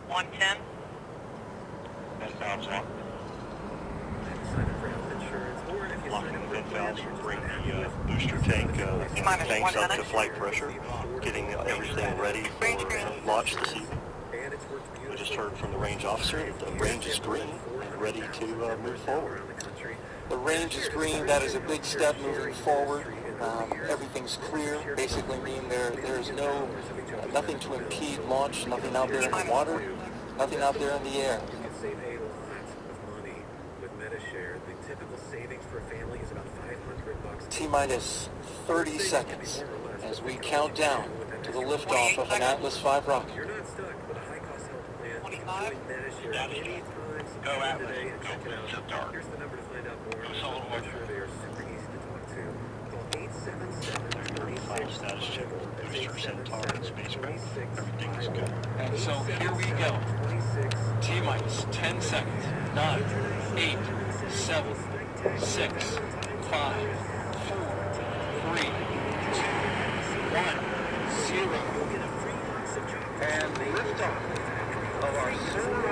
110. That sounds one. Locking the vent valves will bring the booster tank tanks up to flight pressure, getting everything ready for launch this evening. We just heard from the range officer that the range is green and ready to move forward. The range is green. That is a big step moving forward. Everything's clear. Basically mean there's nothing to impede launch, nothing out there in the water, nothing out there in the air. T-minus 30 seconds as we count down to the liftoff of an Atlas V rocket. 25. Go Atlas. Go dark. Go solid order. Final status check. Booster, Centaur, and spacecraft. Everything is good. And so here we go. T-minus 10 seconds. 9, 8, 7, 6, 5, 4, 3, 2, 1, 0. And liftoff of our solar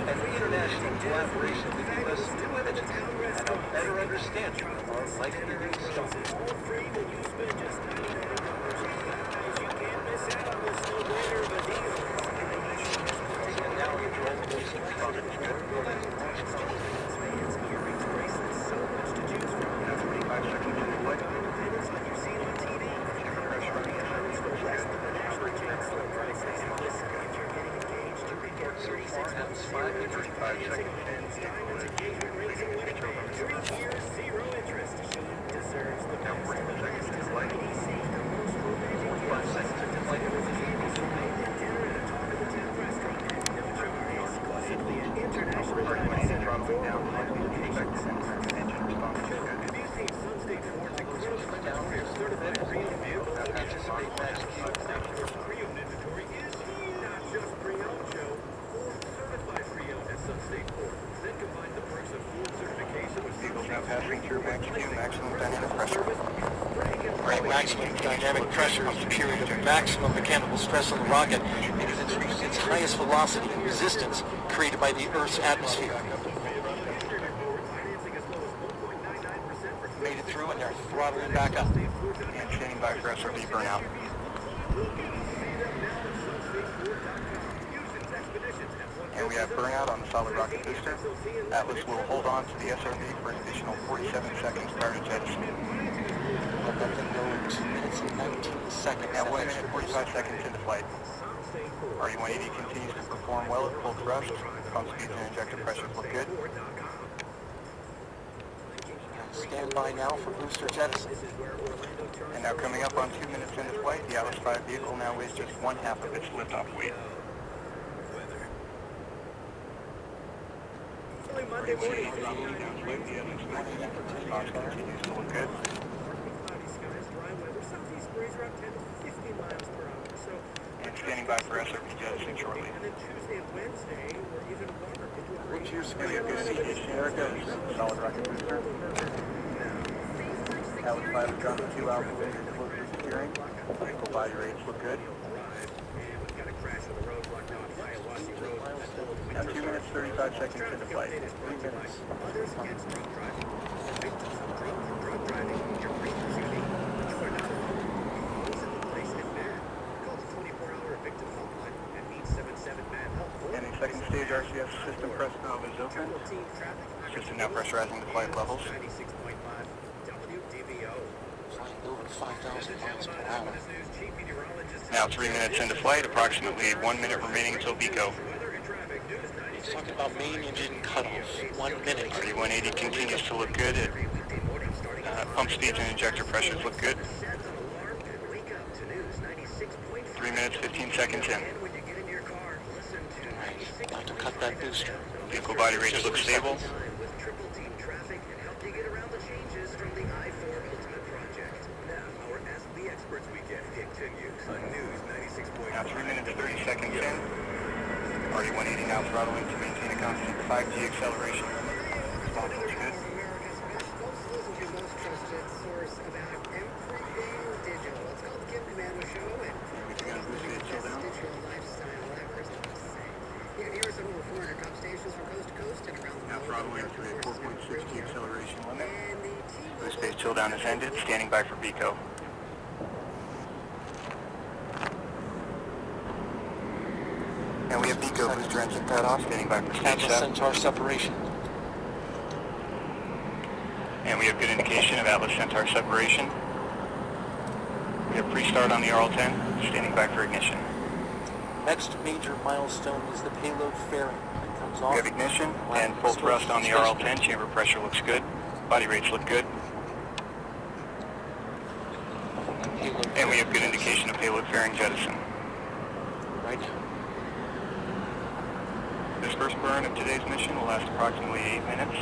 and international collaboration will give us new images and a better understanding of our life-giving star. Maximum dynamic pressure is the period of maximum mechanical stress on the rocket, and it has reached its highest velocity and resistance created by the Earth's atmosphere. Made it through, and they're throttling back up. And standing by for SRB burnout. And we have burnout on the solid rocket booster. Atlas will hold on to the SRB for an additional 47 seconds prior to jettison. Let them go in 2 minutes and 19 seconds. Now 1 minute 45 seconds into flight. RE-180 continues to perform well at full thrust. Pump speeds and injector pressures look good. Stand by now for booster jettison. And now coming up on 2 minutes into flight, the Atlas V vehicle now weighs just 1/2 of its liftoff weight. RE-180 downwind, the Atlas continues to look good. And standing by for SRB jettison shortly. What's your Here we have good indication. There it goes. Solid rocket booster. Atlas V has gone to 2 hours and close to steering. Vehicle body rates look good. Now 2 minutes 35 seconds into flight. 3 minutes. And the second stage RCS system press valve is open. System now pressurizing the flight levels. Flying over 5,000 miles per hour. Now 3 minutes into flight, approximately 1 minute remaining until VCO. He's talking about main engine cutoff. 1 minute. RE-180 continues to look good. Pump speeds and injector pressures look good. 3 minutes, 15 seconds in. About to cut that booster. Vehicle body rates look stable. Now 3 minutes, 30 seconds in. RE-180 now throttling to maintain a constant 5G acceleration. Response looks good. shield down is ended, standing by for BECO. And we have BECO booster engine pad off, standing by for stage Atlas 7. Centaur separation. And we have good indication of Atlas Centaur separation. We have pre-start on the RL-10, standing by for ignition. Next major milestone is the payload fairing. It comes off. We have ignition and full thrust on the RL-10. Chamber pressure looks good. Body rates look good. And we have good indication of payload fairing jettison. Right. This first burn of today's mission will last approximately 8 minutes.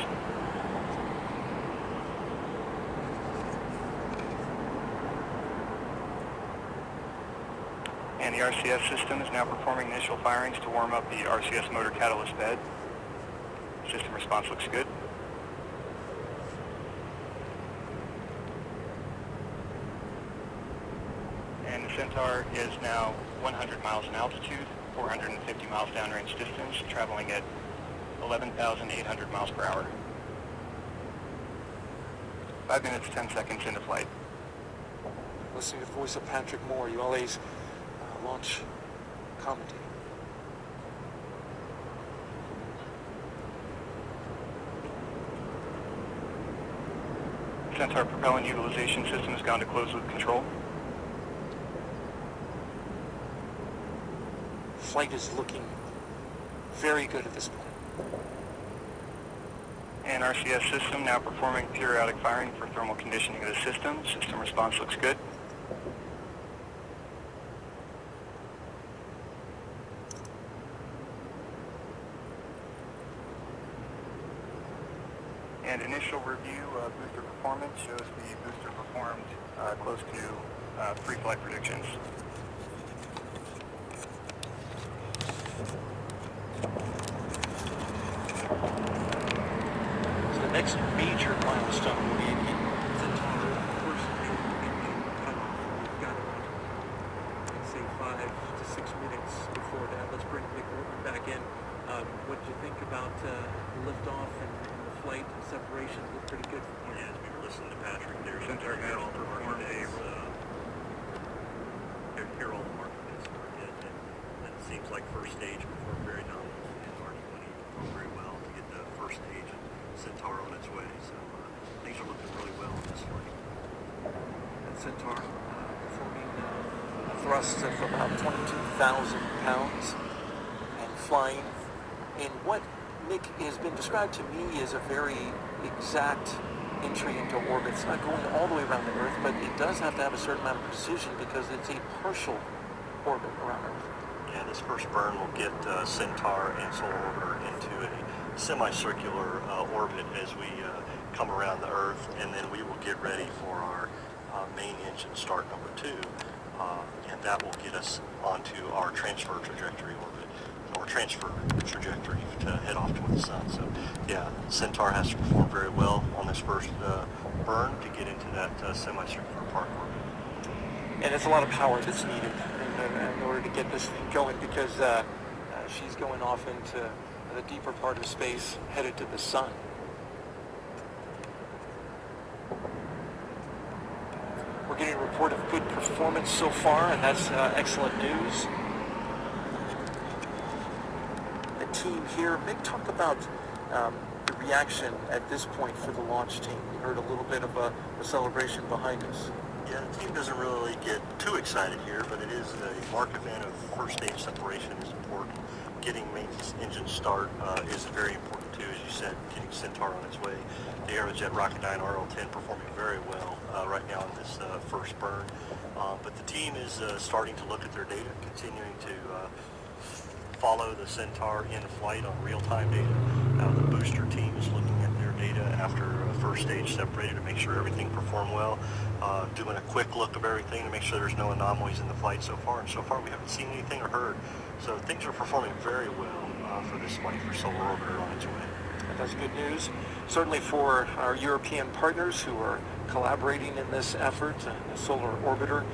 And the RCS system is now performing initial firings to warm up the RCS motor catalyst bed. System response looks good. And the Centaur is now 100 miles in altitude, 450 miles downrange distance, traveling at 11,800 miles per hour. 5 minutes, 10 seconds into flight. Listening to the voice of Patrick Moore, ULA's launch commentator. Centaur propellant utilization system has gone to closed loop control. Flight is looking very good at this point. And RCS system now performing periodic firing for thermal conditioning of the system. System response looks good. And initial review of booster performance shows the booster performed close to pre-flight predictions. So the next major milestone will be in Centaur first cutoff. We've got around, I'd say, 5 to 6 minutes before that. Let's bring Nick back in. What did you think about liftoff and the flight and separation? It looked pretty good from here. Yeah, as we were listening to Patrick there, Centaur had all the marker days. Here all the marker days were good, and it seems like first stage performed very nominal, and RD-20 performed very well to get the first stage and Centaur on its way. So things are looking really well in this flight. And Centaur performing thrusts of about 22,000 pounds and flying in what Nick has been described to me as a very exact entry into orbit. It's not going all the way around the Earth, but it does have to have a certain amount of precision because it's a partial orbit around Earth. Yeah, this first burn will get Centaur and Solar Orbiter into a semicircular orbit as we come around the Earth, and then we will get ready for our main engine start number 2, and that will get us onto our transfer trajectory orbit, or transfer trajectory to head off toward the sun. So yeah, Centaur has to perform very well on this first burn to get into that semicircular park orbit. And it's a lot of power that's needed in order to get this thing going, because she's going off into the deeper part of space, headed to the sun. We're getting a report of good performance so far, and that's excellent news. The team here, Mick, talk about the reaction at this point for the launch team. We heard a little bit of a celebration behind us. Yeah, the team doesn't really get too excited here, but it is a mark event of first stage separation is important. Getting main engine start is very important too, as you said, getting Centaur on its way. The Aerojet Rocketdyne RL-10 performing very well right now in this first burn. But the team is starting to look at their data, continuing to follow the Centaur in flight on real-time data. The booster team is looking at their data after first stage separated to make sure everything performed well, doing a quick look of everything to make sure there's no anomalies in the flight so far, and so far we haven't seen anything or heard. So things are performing very well for this flight for Solar Orbiter on its way. That's good news. Certainly for our European partners who are collaborating in this effort. The Solar Orbiter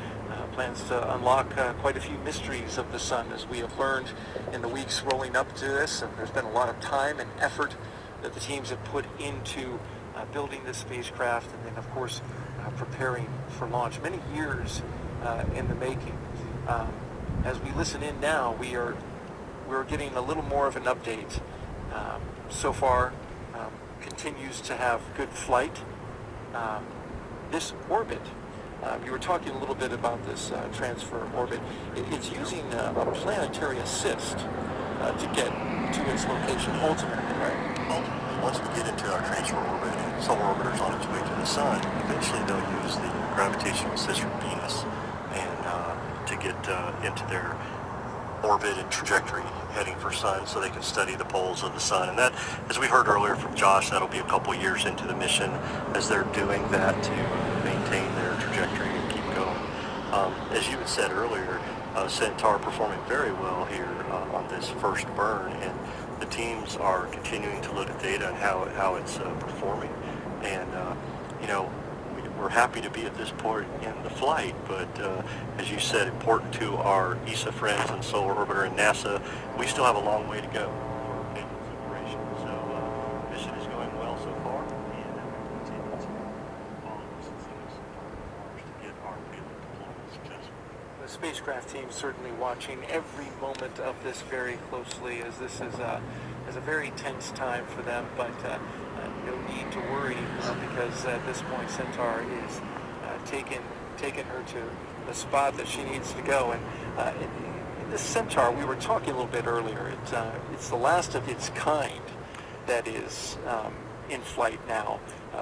plans to unlock quite a few mysteries of the sun, as we have learned in the weeks rolling up to this. And there's been a lot of time and effort that the teams have put into building this spacecraft, and then of course preparing for launch, many years in the making. As we listen in now, we're getting a little more of an update. So far, continues to have good flight. This orbit, you were talking a little bit about this transfer orbit. It's using a planetary assist to get to its location ultimately, right? Ultimately, once we get into our transfer orbit and solar orbiter's on its way to the sun, eventually they'll use the gravitational assist from Venus and to get into their orbit and trajectory heading for sun, so they can study the poles of the sun. And that, as we heard earlier from Josh, that'll be a couple years into the mission as they're doing that to maintain their trajectory and keep going. As you had said earlier, Centaur performing very well here on this first burn, and the teams are continuing to look at data and how it's performing. And you know, we're happy to be at this point in the flight, but as you said, important to our ESA friends and Solar Orbiter and NASA, we still have a long way to go for making preparation. So mission is going well so far, and we continue to follow this to get our payload deployment successful. The spacecraft team certainly watching every moment of this very closely, as this is a very tense time for them, but no need to worry because at this point Centaur is taking her to the spot that she needs to go. And in this Centaur, we were talking a little bit earlier, it's the last of its kind that is in flight now,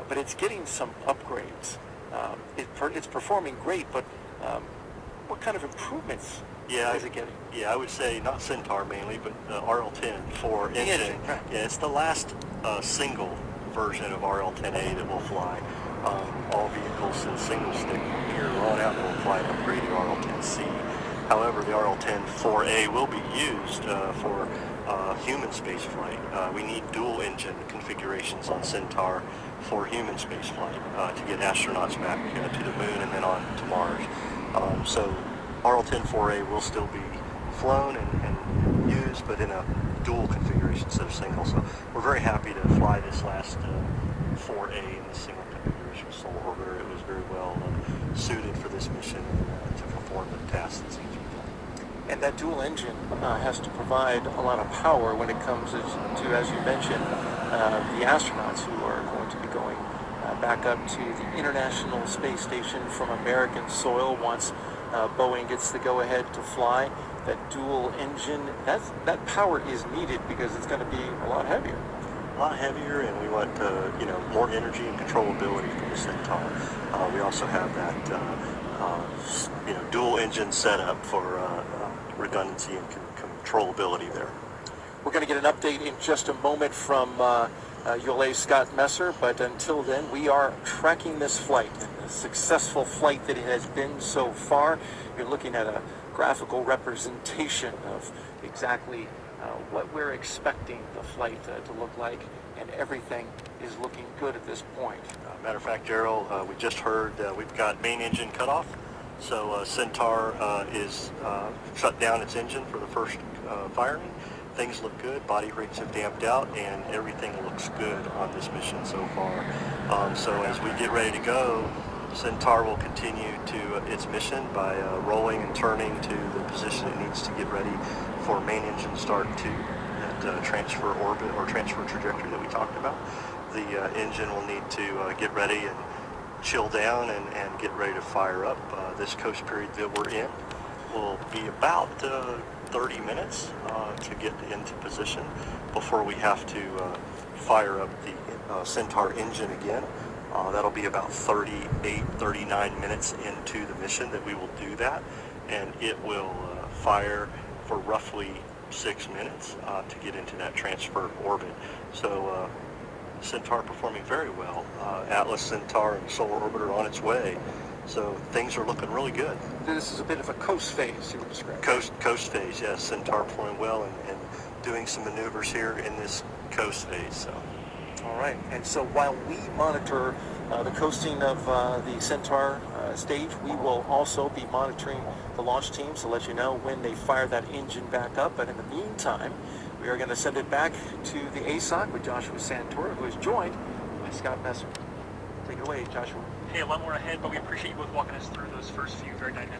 but it's getting some upgrades. It's performing great, but what kind of improvements is it getting? Yeah, I would say not Centaur mainly, but RL-10 for engine. Right. Yeah, it's the last single version of RL-10A that will fly. All vehicles in single stick here on out will fly an upgraded RL-10C. However, the RL-10-4A will be used for human space flight. We need dual engine configurations on Centaur for human space flight to get astronauts back to the moon and then on to Mars. So RL-10-4A will still be flown and used, but in a dual configuration instead of single. So we're very happy to fly this last 4A in the single configuration solar orbiter. It was very well suited for this mission to perform the tasks that seems to be done. And that dual engine has to provide a lot of power when it comes to, as you mentioned, the astronauts who are going to be going back up to the International Space Station from American soil once Boeing gets the go-ahead to fly. That dual engine, that power is needed because it's going to be a lot heavier. A lot heavier, and we want more energy and controllability from the Centaur. We also have that dual engine setup for redundancy and controllability there. We're going to get an update in just a moment from Yole Scott Messer, but until then, we are tracking this flight and the successful flight that it has been so far. You're looking at a graphical representation of exactly what we're expecting the flight to look like, and everything is looking good at this point. Matter of fact, Gerald, we just heard we've got main engine cutoff, so Centaur is shut down its engine for the first firing. Things look good, body rates have damped out, and everything looks good on this mission so far. So as we get ready to go, Centaur will continue to its mission by rolling and turning to the position it needs to get ready for main engine start 2, that transfer orbit or transfer trajectory that we talked about. The engine will need to get ready and chill down and get ready to fire up. This coast period that we're in will be about 30 minutes to get into position before we have to fire up the Centaur engine again. That'll be about 39 minutes into the mission that we will do that, and it will fire for roughly 6 minutes to get into that transfer orbit. So Centaur performing very well. Atlas, Centaur, and Solar Orbiter on its way. So things are looking really good. This is a bit of a coast phase, you would describe. Coast phase, yes. Centaur performing well and doing some maneuvers here in this coast phase. So. All right, and so while we monitor the coasting of the Centaur stage, we will also be monitoring the launch teams to let you know when they fire that engine back up. But in the meantime, we are going to send it back to the ASOC with Joshua Santoro, who is joined by Scott Messer. Take it away, Joshua. Hey, a lot more ahead, but we appreciate you both walking us through those first few very dynamic